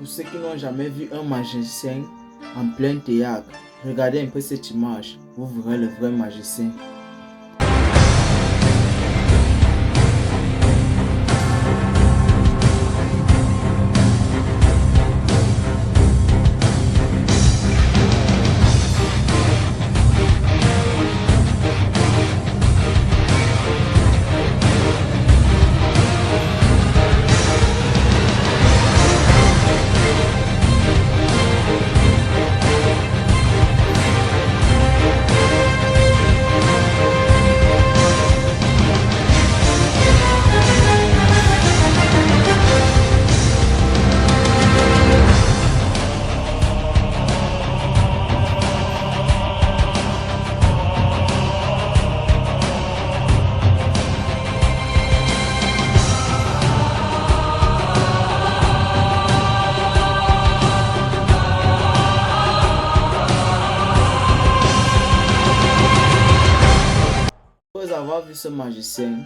Pour ceux qui n'ont jamais vu un magicien en plein théâtre, regardez un peu cette image, vous verrez le vrai magicien. Après avoir vu ce magicien,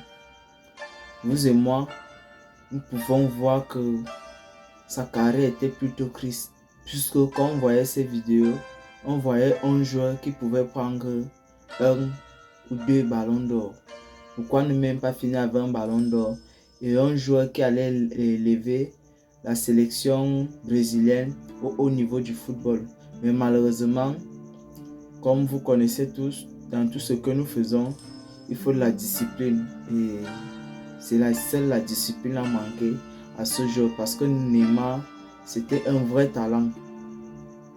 vous et moi, nous pouvons voir que sa carrière était plutôt triste. Puisque quand on voyait ces vidéos, on voyait un joueur qui pouvait prendre un ou deux ballons d'or. Pourquoi ne même pas finir avec un ballon d'or? Et un joueur qui allait élever la sélection brésilienne au haut niveau du football. Mais malheureusement, comme vous connaissez tous, dans tout ce que nous faisons, il faut de la discipline. Et c'est seule la discipline a manqué à ce jour. Parce que Neymar, c'était un vrai talent.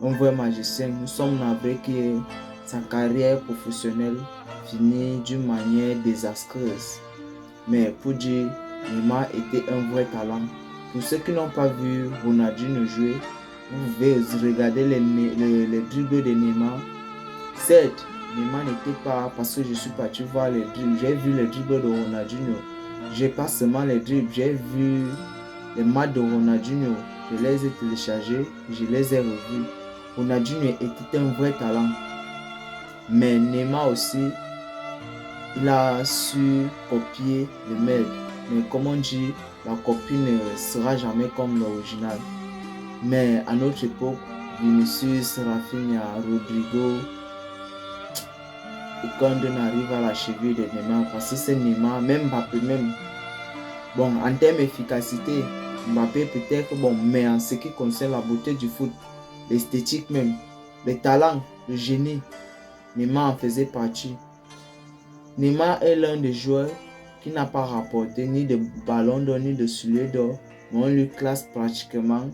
Un vrai magicien. Nous sommes navrés que sa carrière professionnelle finit d'une manière désastreuse. Mais pour dire, Neymar était un vrai talent. Pour ceux qui n'ont pas vu Ronaldinho jouer, vous pouvez regarder les dribbles de Neymar. Certes, Neymar n'était pas, parce que je suis parti voir les dribbles, j'ai vu les dribbles de Ronaldinho. J'ai pas seulement les dribbles, j'ai vu les matchs de Ronaldinho. Je les ai téléchargés, je les ai revus. Ronaldinho était un vrai talent. Mais Neymar aussi, il a su copier le maître. Mais comme on dit, la copie ne sera jamais comme l'original. Mais à notre époque, Vinicius, Rafinha, Rodrigo, aucun d'eux n'arrive à la cheville de Neymar. Parce que c'est Neymar, même Mbappé même. Bon, en termes d'efficacité, Mbappé peut-être bon, mais en ce qui concerne la beauté du foot, l'esthétique même, le talent, le génie, Neymar en faisait partie. Neymar est l'un des joueurs qui n'a pas rapporté ni de ballon d'or ni de soulier d'or, mais on lui classe pratiquement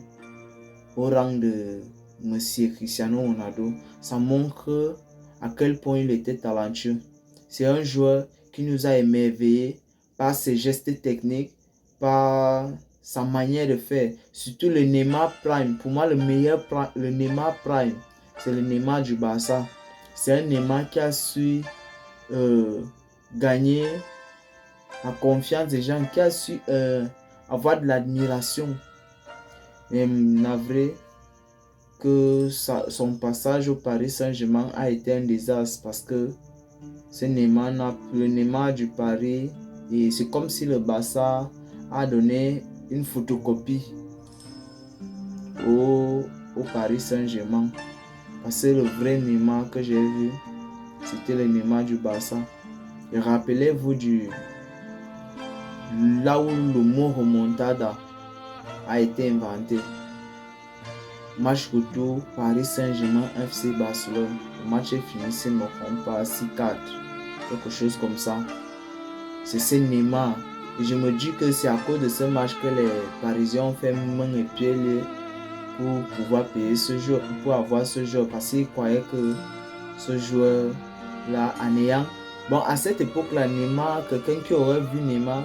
au rang de Monsieur Cristiano Ronaldo. Ça montre à quel point il était talentueux. C'est un joueur qui nous a émerveillés par ses gestes techniques, par sa manière de faire. Surtout le Neymar Prime. Pour moi, le meilleur le Neymar Prime, c'est le Neymar du Barça. C'est un Neymar qui a su gagner la confiance des gens, qui a su avoir de l'admiration. Mais navré que son passage au Paris Saint-Germain a été un désastre parce que ce Neymar le Neymar du Paris, et c'est comme si le Barça a donné une photocopie au Paris Saint-Germain. Parce que le vrai Neymar que j'ai vu, c'était le Neymar du Barça. Et rappelez-vous là où le mot remontada a été inventé. Match retour, Paris Saint-Germain, FC Barcelone. Le match est fini, si je ne me trompe pas, 6-4. Quelque chose comme ça. C'est ce Neymar. Et je me dis que c'est à cause de ce match que les Parisiens ont fait main et pied pour pouvoir payer ce joueur, pour avoir ce joueur. Parce qu'ils croyaient que ce joueur-là, en ayant... Bon, à cette époque-là, Neymar, quelqu'un qui aurait vu Neymar,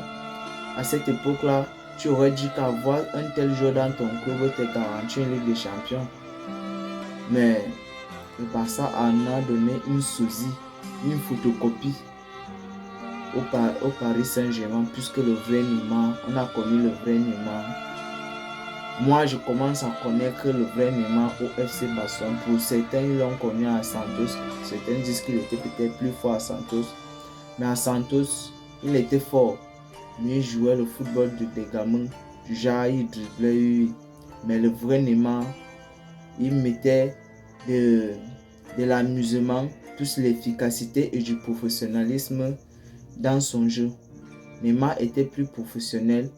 à cette époque-là, tu aurais dit qu'avoir un tel joueur dans ton club te garantit une Ligue des Champions. Mais le Barça en a donné une sosie, une photocopie au Paris Saint-Germain, puisque le vrai Neymar, on a connu le vrai Neymar. Moi, je commence à connaître le vrai Neymar au FC Barcelone. Pour certains, ils l'ont connu à Santos. Certains disent qu'il était peut-être plus fort à Santos. Mais à Santos, il était fort. Mais il jouait le football des gamins. Du genre, il driblait. Mais le vrai Neymar, il mettait de l'amusement, plus l'efficacité et du professionnalisme dans son jeu. Neymar était plus professionnel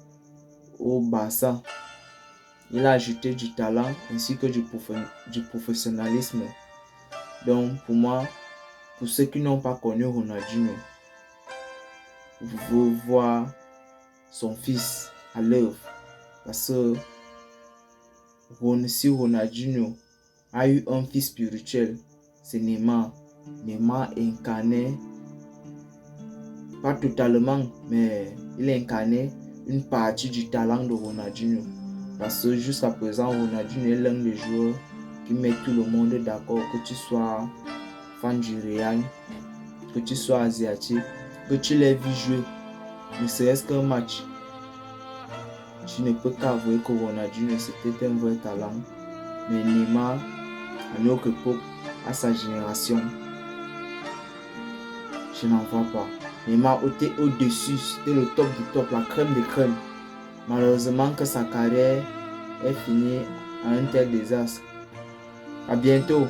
au Barça. Il a ajouté du talent ainsi que du professionnalisme. Donc pour moi, pour ceux qui n'ont pas connu Ronaldinho, vous pouvez voir son fils à l'œuvre. Parce que si Ronaldinho a eu un fils spirituel, c'est Neymar. Neymar incarnait, pas totalement, mais il incarnait une partie du talent de Ronaldinho. Parce que jusqu'à présent, Ronaldinho est l'un des joueurs qui met tout le monde d'accord, que tu sois fan du Real, que tu sois asiatique, que tu l'aies vu jouer, ne serait-ce qu'un match. Tu ne peux qu'avouer que Ronaldinho c'était un vrai talent. Mais Neymar, à notre époque, à sa génération, je n'en vois pas. Neymar était au-dessus, c'était le top du top, la crème des crèmes. Malheureusement que sa carrière est finie à un tel désastre. À bientôt.